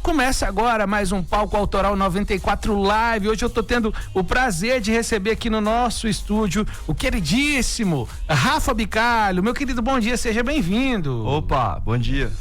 Começa agora mais um Palco Autoral 94 Live. Hoje eu tô tendo o prazer de receber aqui no nosso estúdio o queridíssimo Rafa Bicalho. Meu querido, bom dia, seja bem-vindo. Opa, bom dia.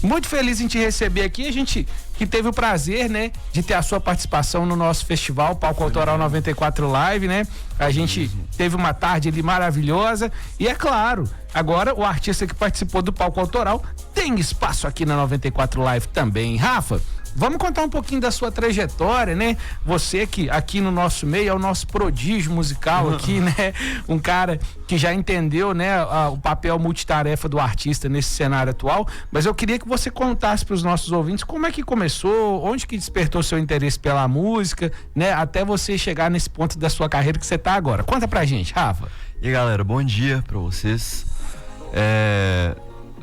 Muito feliz em te receber aqui. A gente que teve o prazer, né, de ter a sua participação no nosso festival Palco Autoral 94 Live, né? A gente teve uma tarde ali maravilhosa e, é claro, agora o artista que participou do Palco Autoral tem espaço aqui na 94 Live também. Rafa, vamos contar um pouquinho da sua trajetória, né? Você que aqui no nosso meio é o nosso prodígio musical aqui, né? Um cara que já entendeu, né, o papel multitarefa do artista nesse cenário atual, mas eu queria que você contasse para os nossos ouvintes como é que começou, onde que despertou seu interesse pela música, né? Até você chegar nesse ponto da sua carreira que você tá agora. Conta pra gente, Rafa. E aí, galera, bom dia pra vocês.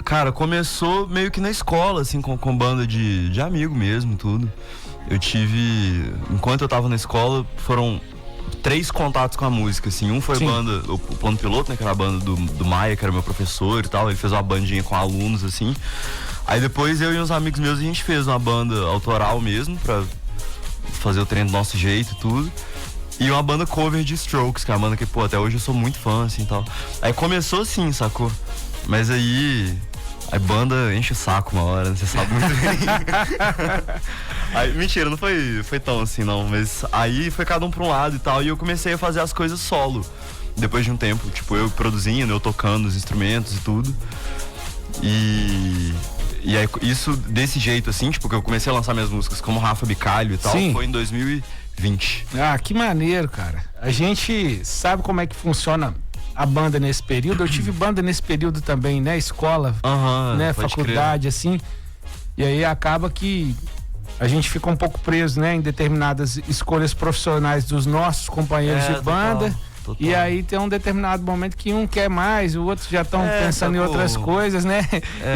Cara, começou meio que na escola, assim, com banda de amigo mesmo, tudo. Eu tive, enquanto eu tava na escola, foram 3 contatos com a música, assim. Um foi a banda, o Plano Piloto, né, que era a banda do Maia, que era meu professor e tal. Ele fez uma bandinha com alunos, assim. Aí depois eu e uns amigos meus, a gente fez uma banda autoral mesmo, pra fazer o treino do nosso jeito e tudo. E uma banda cover de Strokes, que é uma banda que, pô, até hoje eu sou muito fã, assim, tal. Aí começou assim, sacou? Mas aí a banda enche o saco uma hora, você sabe muito bem. Aí, mentira, não foi tão assim, não. Mas aí foi cada um pra um lado e tal. E eu comecei a fazer as coisas solo. Depois de um tempo, tipo, eu produzindo, eu tocando os instrumentos e tudo. E aí, isso desse jeito, assim, tipo, que eu comecei a lançar minhas músicas como Rafa Bicalho e tal, foi em 2020. Ah, que maneiro, cara. A gente sabe como é que funciona a banda nesse período. Eu tive banda nesse período também, né? Escola, né? Faculdade, assim. E aí acaba que a gente fica um pouco preso, né? Em determinadas escolhas profissionais dos nossos companheiros de banda. Total. E aí tem um determinado momento que um quer mais, o outro já estão pensando em outras coisas, né?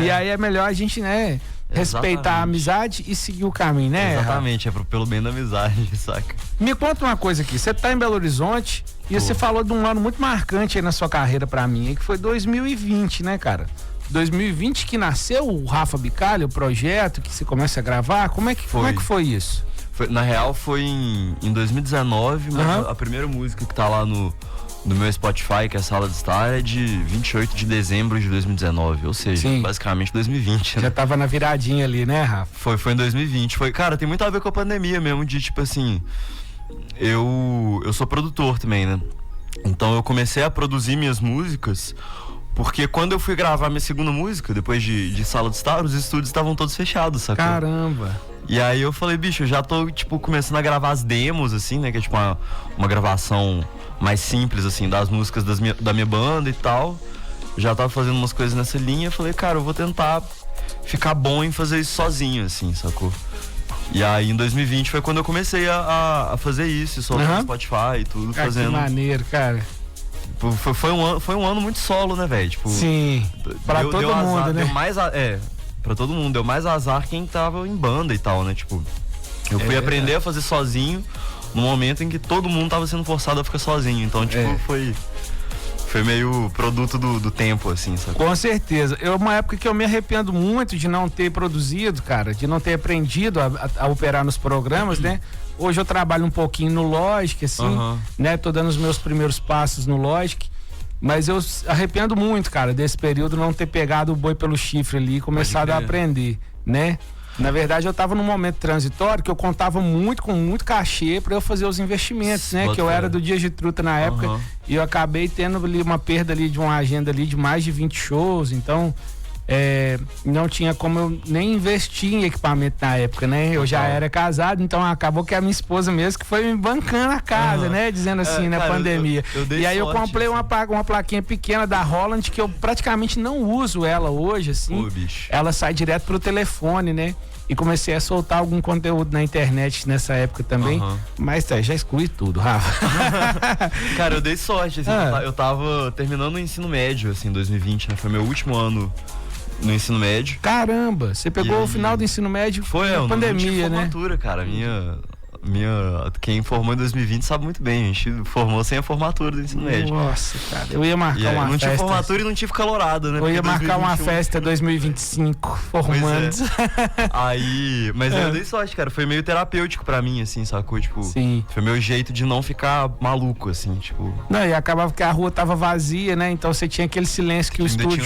E aí é melhor a gente, né, respeitar a amizade e seguir o caminho, né? Exatamente, pelo bem da amizade, saca? Me conta uma coisa aqui, você tá em Belo Horizonte e você falou de um ano muito marcante aí na sua carreira pra mim, que foi 2020, né, cara? 2020 que nasceu o Rafa Bicalho, o projeto que você começa a gravar, como é que foi isso? Na real foi em 2019, mas a primeira música que tá lá no meu Spotify, que é a Sala de Estar, é de 28 de dezembro de 2019, ou seja, basicamente 2020, né? Já tava na viradinha ali, né, Rafa? Foi em 2020, cara, tem muito a ver com a pandemia mesmo, de tipo assim, eu sou produtor também, né? Então eu comecei a produzir minhas músicas, porque quando eu fui gravar minha segunda música, depois de Sala de Estar, os estúdios estavam todos fechados, sacou? Caramba! E aí eu falei, bicho, eu já tô, tipo, começando a gravar as demos, assim, né? Que é tipo uma gravação mais simples, assim, das músicas da minha banda e tal. Já tava fazendo umas coisas nessa linha. Falei, cara, eu vou tentar ficar bom em fazer isso sozinho, assim, sacou? E aí em 2020 foi quando eu comecei a fazer isso, soltar no Spotify e tudo, fazendo. Que maneiro, cara. Foi um ano muito solo, né, velho? Tipo, sim, pra todo mundo, né? Pra todo mundo, deu mais azar quem tava em banda e tal, né? Tipo, eu fui aprender a fazer sozinho no momento em que todo mundo tava sendo forçado a ficar sozinho. Então, tipo, foi meio produto do tempo, assim, sabe? Com certeza. Uma época que eu me arrependo muito de não ter produzido, cara, de não ter aprendido a operar nos programas, né? Hoje eu trabalho um pouquinho no Logic, assim, né? Tô dando os meus primeiros passos no Logic. Mas eu arrependo muito, cara, desse período não ter pegado o boi pelo chifre ali e começado a aprender, né? Na verdade, eu tava num momento transitório que eu contava com muito cachê pra eu fazer os investimentos, né? Que eu era do Dias de Truta na época e eu acabei tendo ali uma perda ali de uma agenda ali de mais de 20 shows, então não tinha como eu nem investir em equipamento na época, né? Eu já era casado, então acabou que a minha esposa mesmo que foi me bancando a casa, né? Dizendo assim, na pandemia. Eu aí eu comprei uma plaquinha pequena da Holland que eu praticamente não uso ela hoje, assim. Pô, bicho. Ela sai direto pro telefone, né? E comecei a soltar algum conteúdo na internet nessa época também. Mas já excluí tudo, Rafa. Cara, eu dei sorte, assim, eu tava terminando o ensino médio, assim, em 2020, né? Foi meu último ano no ensino médio. Caramba, você pegou o final do ensino médio foi na pandemia, né? Formatura, cara, minha Quem formou em 2020 sabe muito bem, a gente formou sem a formatura do ensino médio. Nossa, cara, eu ia marcar uma festa. Não tinha formatura e não tive calorado, né? Eu ia marcar uma festa 2025, formando. Aí, mas eu dei sorte, cara, foi meio terapêutico pra mim, assim, sacou? Tipo, sim. Foi meu jeito de não ficar maluco, assim, tipo. Não, e acabava que a rua tava vazia, né? Então você tinha aquele silêncio que o estúdio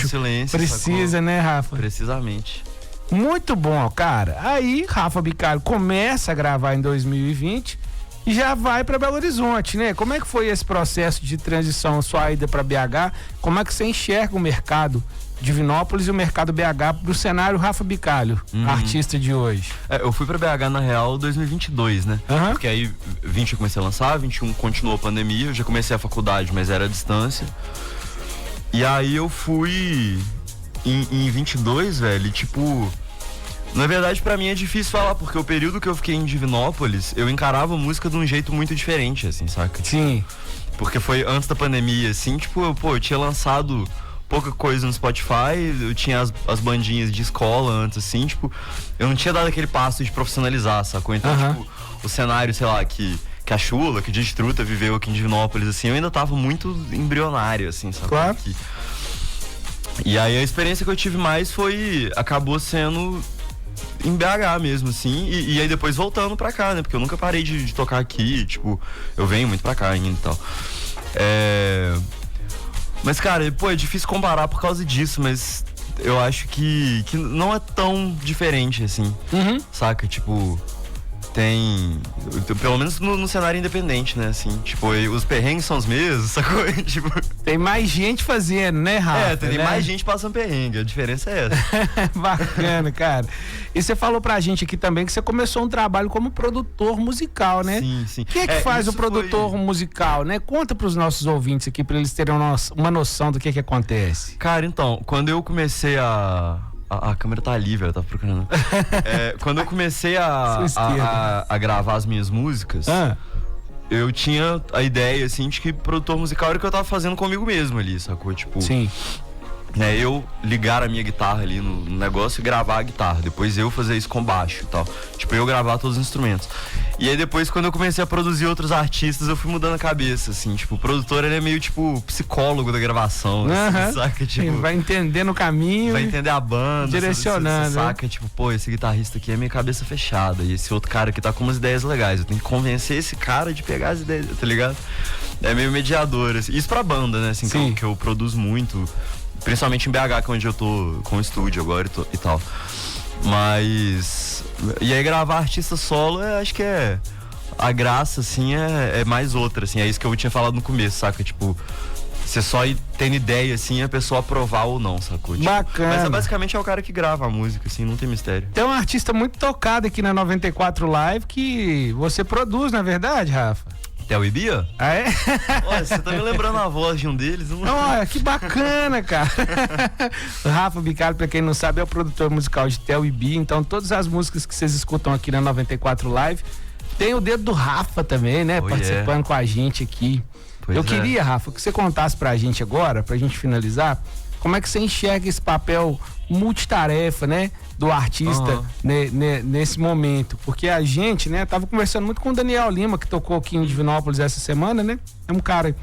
precisa, sacou? Né, Rafa? Precisamente. Muito bom, cara. Aí, Rafa Bicalho começa a gravar em 2020 e já vai para Belo Horizonte, né? Como é que foi esse processo de transição, sua ida para BH? Como é que você enxerga o mercado Divinópolis e o mercado BH pro cenário Rafa Bicalho, artista de hoje? Eu fui para BH, na real, 2022, né? Porque aí, 20 eu comecei a lançar, 21 continuou a pandemia, eu já comecei a faculdade, mas era à distância. E aí eu fui em 22, velho, tipo... Na verdade, pra mim é difícil falar, porque o período que eu fiquei em Divinópolis, eu encarava a música de um jeito muito diferente, assim, saca? Sim. Porque foi antes da pandemia, assim, tipo, eu tinha lançado pouca coisa no Spotify, eu tinha as bandinhas de escola antes, assim, tipo, eu não tinha dado aquele passo de profissionalizar, sacou? Então, tipo, o cenário, sei lá, que a Chula, que o Destruta viveu aqui em Divinópolis, assim, eu ainda tava muito embrionário, assim, sacou? Claro. E aí a experiência que eu tive mais acabou sendo em BH mesmo, assim, e aí depois voltando pra cá, né, porque eu nunca parei de tocar aqui, tipo, eu venho muito pra cá ainda e tal. Mas, cara, é difícil comparar por causa disso, mas eu acho que não é tão diferente, assim, saca? Tipo, tem, pelo menos no cenário independente, né, assim, tipo, os perrengues são os mesmos, sacou? Tipo, tem mais gente fazendo, né, Rafa? Tem mais gente passando perrengue, a diferença é essa. Bacana, cara. E você falou pra gente aqui também que você começou um trabalho como produtor musical, né? Sim. O que faz o produtor musical, né? Conta pros nossos ouvintes aqui, pra eles terem uma noção do que acontece. Cara, então, quando eu comecei a câmera tá ali, velho, eu tava procurando. Quando eu comecei a gravar as minhas músicas, eu tinha a ideia, assim, de que produtor musical era o que eu tava fazendo comigo mesmo ali, sacou? Tipo, sim. Eu ligar a minha guitarra ali no negócio e gravar a guitarra. Depois eu fazer isso com baixo e tal. Tipo, eu gravar todos os instrumentos. E aí depois, quando eu comecei a produzir outros artistas, eu fui mudando a cabeça, assim. Tipo, o produtor, ele é meio, tipo, psicólogo da gravação, assim, saca? Tipo, vai entendendo o caminho. Vai entender a banda. Direcionando. Você saca? Tipo, esse guitarrista aqui é minha cabeça fechada. E esse outro cara aqui tá com umas ideias legais. Eu tenho que convencer esse cara de pegar as ideias, tá ligado? É meio mediador, assim. Isso pra banda, né? Assim, que eu produzo muito. Principalmente em BH, que é onde eu tô com o estúdio agora e tal. Mas... E aí gravar artista solo, acho que a graça, assim, é mais outra, assim. É isso que eu tinha falado no começo, saca? Tipo, você só ir tendo ideia, assim, a pessoa aprovar ou não, sacou? Tipo, bacana. Mas basicamente é o cara que grava a música, assim, não tem mistério. Tem um artista muito tocado aqui na 94 Live que você produz, na verdade, Rafa? Theo e Bia? Ah, é? Olha, você tá me lembrando a voz de um deles. Olha, que bacana, cara. O Rafa Bicalho, pra quem não sabe, é o produtor musical de Theo e Bia. Então, todas as músicas que vocês escutam aqui na 94 Live, tem o dedo do Rafa também, né? Participando com a gente aqui. Eu queria, Rafa, que você contasse pra gente agora, pra gente finalizar, como é que você enxerga esse papel multitarefa, né, do artista nesse momento, porque a gente, né, tava conversando muito com o Daniel Lima, que tocou aqui em Divinópolis essa semana, né, é um cara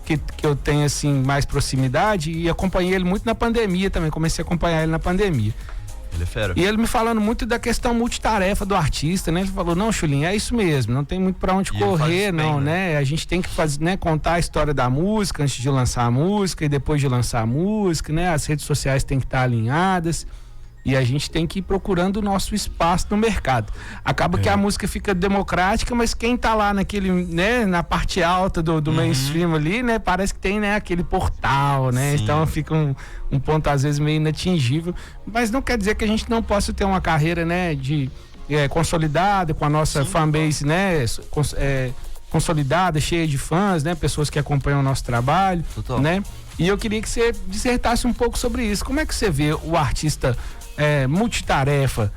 que eu tenho, assim, mais proximidade e acompanhei ele muito na pandemia também, comecei a acompanhar ele na pandemia. Ele é fera. E ele me falando muito da questão multitarefa do artista, né? Ele falou, não, Chulinho, é isso mesmo, não tem muito pra onde correr, não, né? A gente tem que fazer, né, contar a história da música antes de lançar a música e depois de lançar a música, né? As redes sociais têm que estar alinhadas e a gente tem que ir procurando o nosso espaço no mercado. Acaba que a música fica democrática, mas quem tá lá naquele, né, na parte alta do mainstream ali, né, parece que tem, né, aquele portal, né? Sim. Então fica um ponto às vezes meio inatingível, mas não quer dizer que a gente não possa ter uma carreira, né, consolidada, com a nossa fanbase, né, consolidada, cheia de fãs, né, pessoas que acompanham o nosso trabalho, né? E eu queria que você dissertasse um pouco sobre isso. Como é que você vê o artista multitarefa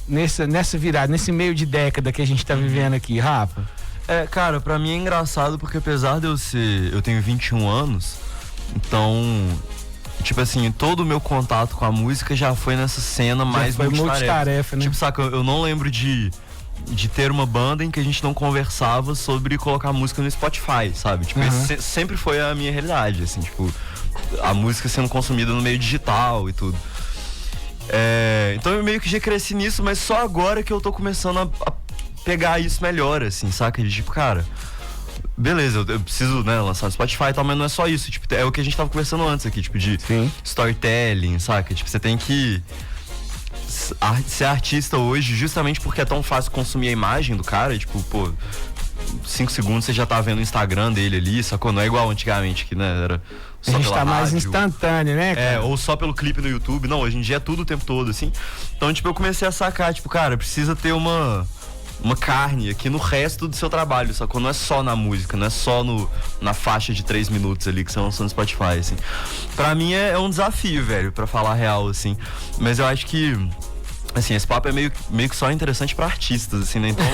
nessa virada, nesse meio de década que a gente tá vivendo aqui, Rafa? Cara, pra mim é engraçado porque apesar de eu tenho 21 anos, então, tipo assim, todo o meu contato com a música já foi nessa cena mais multitarefa, né? Tipo, saca, eu não lembro de de ter uma banda em que a gente não conversava sobre colocar música no Spotify, sabe? Tipo, esse sempre foi a minha realidade, assim, tipo, a música sendo consumida no meio digital e tudo. Então eu meio que já cresci nisso, mas só agora que eu tô começando a pegar isso melhor, assim, saca? De tipo, cara, beleza, eu preciso, né, lançar no Spotify e tal, mas não é só isso, tipo, é o que a gente tava conversando antes aqui, tipo, de storytelling, saca? Tipo, você tem que ser artista hoje justamente porque é tão fácil consumir a imagem do cara, tipo, pô, 5 segundos você já tá vendo o Instagram dele ali, sacou? Não é igual antigamente, que, né, era só a gente pela tá mais rádio, instantâneo, né, cara? ou só pelo clipe no YouTube. Não, hoje em dia é tudo o tempo todo, assim. Então, tipo, eu comecei a sacar, tipo, cara, precisa ter uma carne aqui no resto do seu trabalho, sacou? Não é só na música, não é só na faixa de 3 minutos ali que você lançou no Spotify, assim. Pra mim é um desafio, velho, pra falar a real, assim. Mas eu acho que, assim, esse papo é meio que só interessante pra artistas, assim, né? Então,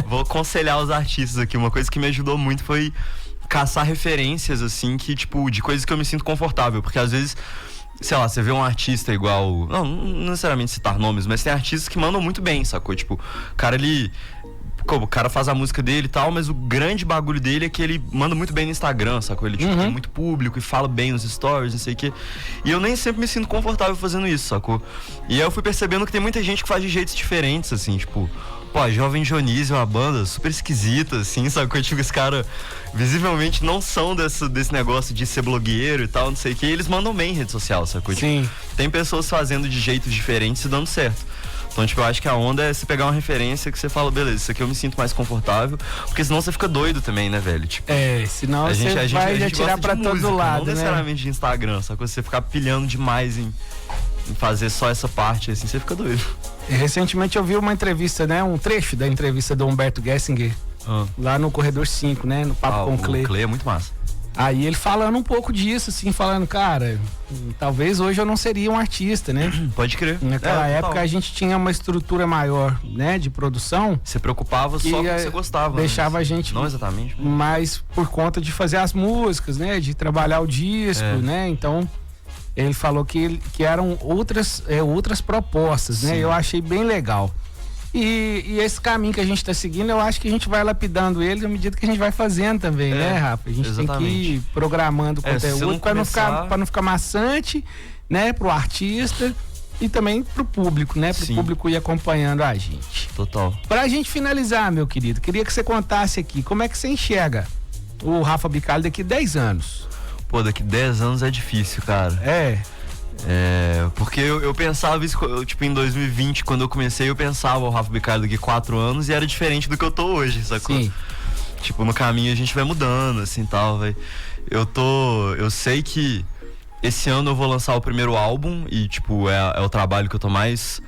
vou aconselhar os artistas aqui. Uma coisa que me ajudou muito foi caçar referências, assim, que, tipo, de coisas que eu me sinto confortável. Porque às vezes, sei lá, você vê um artista igual... Não necessariamente citar nomes, mas tem artistas que mandam muito bem, sacou? Tipo, o cara, o cara faz a música dele e tal, mas o grande bagulho dele é que ele manda muito bem no Instagram, sacou? Ele, tipo, tem muito público e fala bem nos stories, não sei o quê. E eu nem sempre me sinto confortável fazendo isso, sacou? E aí eu fui percebendo que tem muita gente que faz de jeitos diferentes, assim, tipo... Pô, a Jovem Dionísio é uma banda super esquisita, assim, sabe? Tipo, os caras visivelmente não são desse negócio de ser blogueiro e tal, não sei o que. E eles mandam bem em rede social, sacou? Sim. Tipo, tem pessoas fazendo de jeitos diferentes e dando certo. Então, tipo, eu acho que a onda é você pegar uma referência que você fala, beleza, isso aqui eu me sinto mais confortável, porque senão você fica doido também, né, velho? Tipo, senão você vai atirar pra todo lado, não né? necessariamente de Instagram, sacou? Você ficar pilhando demais em fazer só essa parte, assim, você fica doido. Recentemente eu vi uma entrevista, né? Um trecho da entrevista do Humberto Gessinger, lá no Corredor 5, né? No Papo com o Clê. O Clê é muito massa. Aí ele falando um pouco disso, assim, falando, cara, talvez hoje eu não seria um artista, né? Pode crer. Naquela época a gente tinha uma estrutura maior, né, de produção. Você preocupava só com o que você gostava. Deixava a gente... Não exatamente. Mas por conta de fazer as músicas, né, de trabalhar o disco, né? Então, ele falou que eram outras propostas, né? Eu achei bem legal. E esse caminho que a gente está seguindo, eu acho que a gente vai lapidando ele à medida que a gente vai fazendo também, né, Rafa? A gente tem que ir programando o conteúdo para não ficar maçante, né, pro artista e também pro público, né? Pro público ir acompanhando a gente. Total. Pra gente finalizar, meu querido, queria que você contasse aqui como é que você enxerga o Rafa Bicalho daqui 10 anos. Pô, daqui 10 anos é difícil, cara. Porque eu pensava isso, tipo, em 2020, quando eu comecei, eu pensava o Rafa Bicalho daqui 4 anos e era diferente do que eu tô hoje, sacou? Sim. Tipo, no caminho a gente vai mudando, assim, tal, velho. Eu sei que esse ano eu vou lançar o primeiro álbum e, tipo, é o trabalho que eu tô mais,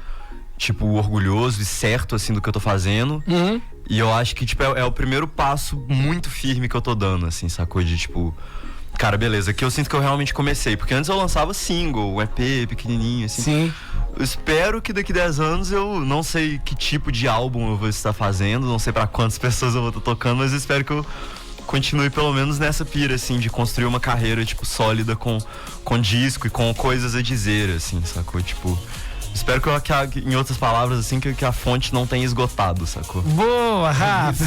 tipo, orgulhoso e certo, assim, do que eu tô fazendo. E eu acho que, tipo, é o primeiro passo muito firme que eu tô dando, assim, sacou? De, tipo... Cara, beleza, aqui eu sinto que eu realmente comecei. Porque antes eu lançava single, um EP pequenininho, assim. Sim. Eu espero que daqui 10 anos eu não sei que tipo de álbum eu vou estar fazendo, não sei pra quantas pessoas eu vou estar tocando, mas eu espero que eu continue pelo menos nessa pira, assim, de construir uma carreira, tipo, sólida com disco e com coisas a dizer, assim, sacou? Tipo... Espero que em outras palavras, assim, que a fonte não tenha esgotado, sacou? Boa, Rafa!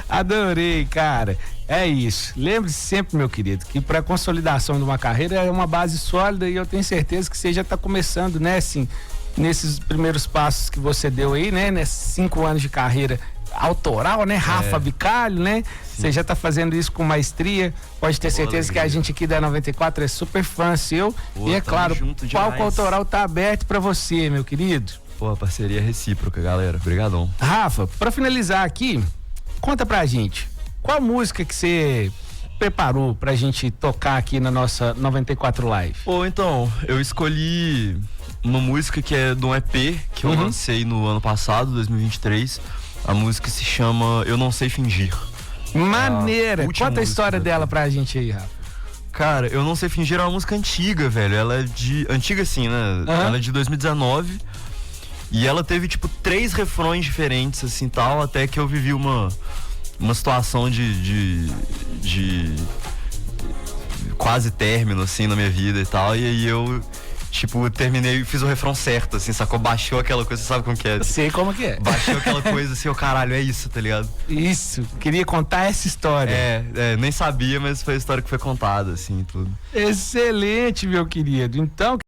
Adorei, cara. É isso. Lembre-se sempre, meu querido, que para consolidação de uma carreira é uma base sólida e eu tenho certeza que você já está começando, né, assim, nesses primeiros passos que você deu aí, né, nesses 5 anos de carreira autoral, né, Rafa Bicalho, né? Você já tá fazendo isso com maestria. Pode ter certeza que a gente aqui da 94 é super fã seu. E é claro, o palco autoral tá aberto para você, meu querido. Pô, parceria recíproca, galera. Obrigadão. Rafa, para finalizar aqui, conta pra gente, qual música que você preparou pra gente tocar aqui na nossa 94 Live? Pô, então, eu escolhi uma música que é de um EP que eu lancei no ano passado, 2023. A música se chama Eu Não Sei Fingir. Maneira! Conta a história dela pra gente aí, Rafa. Cara, Eu Não Sei Fingir é uma música antiga, velho. Ela é antiga assim, né? Ela é de 2019. E ela teve, tipo, 3 refrões diferentes, assim, tal. Até que eu vivi uma situação de quase término, assim, na minha vida e tal. E aí eu Tipo, terminei e fiz o refrão certo, assim, sacou? Baixou aquela coisa, sabe como que é? Sei como que é. Baixou aquela coisa assim, caralho, é isso, tá ligado? Isso, queria contar essa história. Nem sabia, mas foi a história que foi contada, assim, tudo. Excelente, meu querido. Então,